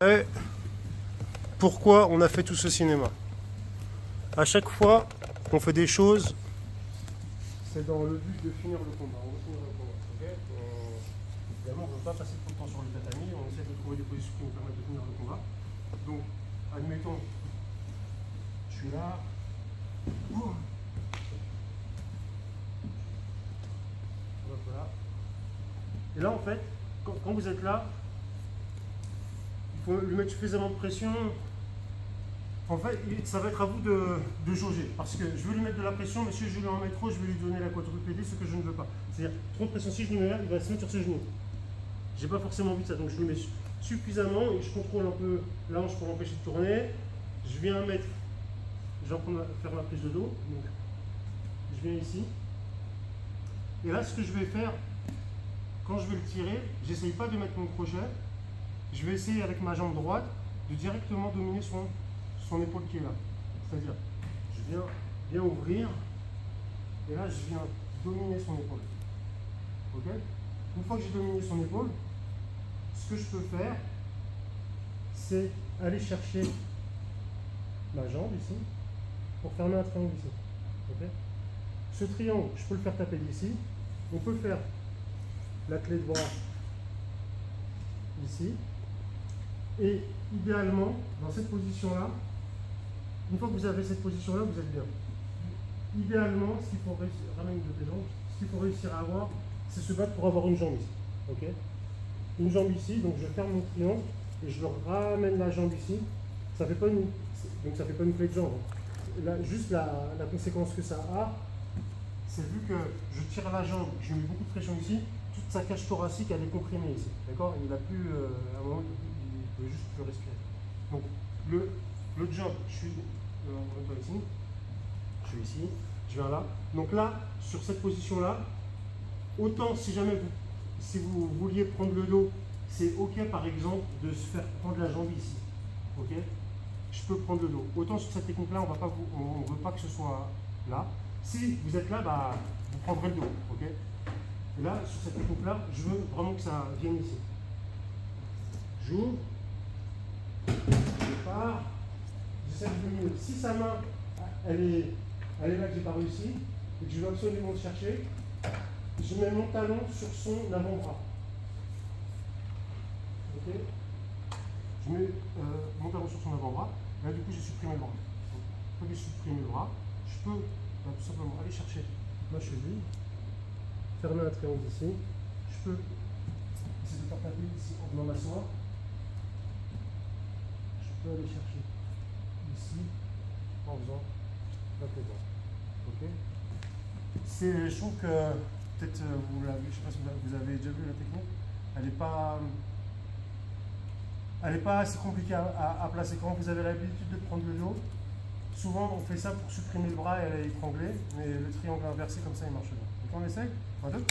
Et pourquoi on a fait tout ce cinéma? À chaque fois qu'on fait des choses, c'est dans le but de finir le combat. On veut finir le combat. Okay, évidemment, on ne veut pas passer trop de temps sur le tatami. On essaie de trouver des positions qui nous permettent de finir le combat. Donc, admettons, je suis là. Voilà. Et là, en fait, quand vous êtes là, il faut lui mettre suffisamment de pression. En fait, ça va être à vous de jauger. Parce que je veux lui mettre de la pression, mais si je lui en mets trop, je vais lui donner la quadrupédie, ce que je ne veux pas. C'est-à-dire, trop de pression, si je lui mets là, il va se mettre sur ses genoux. J'ai pas forcément envie de ça, donc je lui mets suffisamment et je contrôle un peu la hanche pour l'empêcher de tourner. Je viens mettre, je vais faire ma prise de dos. Donc, je viens ici. Et là, ce que je vais faire, quand je vais le tirer, j'essaye pas de mettre mon crochet. Je vais essayer avec ma jambe droite de directement dominer son épaule qui est là. C'est-à-dire, je viens ouvrir et là, je viens dominer son épaule. Ok? Une fois que j'ai dominé son épaule, ce que je peux faire, c'est aller chercher ma jambe ici pour fermer un triangle ici. Okay. Ce triangle, je peux le faire taper d'ici. On peut faire la clé de bras ici. Et idéalement, dans cette position-là, une fois que vous avez cette position-là, vous êtes bien. Idéalement, ce qu'il faut réussir, ramène de tes jambes, ce qu'il faut réussir à avoir, c'est se battre pour avoir une jambe ici. Okay, une jambe ici, donc je ferme mon triangle et je ramène la jambe ici. Ça fait pas une, donc ça fait pas une clé de jambe. Là, juste la conséquence que ça a, c'est vu que je tire la jambe, je mets beaucoup de pression ici, toute sa cage thoracique elle est comprimée ici. D'accord? Il a plus, à un moment, il peut juste plus respirer. Donc le job, je suis ici, je suis ici, je viens là. Donc là, sur cette position-là, autant si jamais si vous vouliez prendre le dos, c'est ok par exemple de se faire prendre la jambe ici. Ok, je peux prendre le dos. Autant sur cette technique-là, on ne veut pas que ce soit là. Si vous êtes là, bah, vous prendrez le dos. Ok. Et là, sur cette technique-là, je veux vraiment que ça vienne ici. J'ouvre, je pars, j'essaie de dominer. Si sa main, elle est là que j'ai pas réussi, et que je veux absolument le chercher, je mets mon talon sur son avant-bras. Ok. Je mets mon talon sur son avant-bras. Là, du coup, j'ai supprimé le bras. Donc, une fois que j'ai supprimé le bras, je peux tout simplement aller chercher ma cheville, fermer un triangle ici. Je peux essayer de faire taper ici en venant m'asseoir. Je peux aller chercher ici en faisant la clé de bras. Ok. Je trouve que peut-être vous l'avez, je ne sais pas si vous avez déjà vu la technique. Elle n'est pas assez compliquée à placer. Quand vous avez l'habitude de prendre le dos, souvent on fait ça pour supprimer le bras et aller étrangler, mais le triangle inversé comme ça il marche bien. Donc on essaye. 1, 2.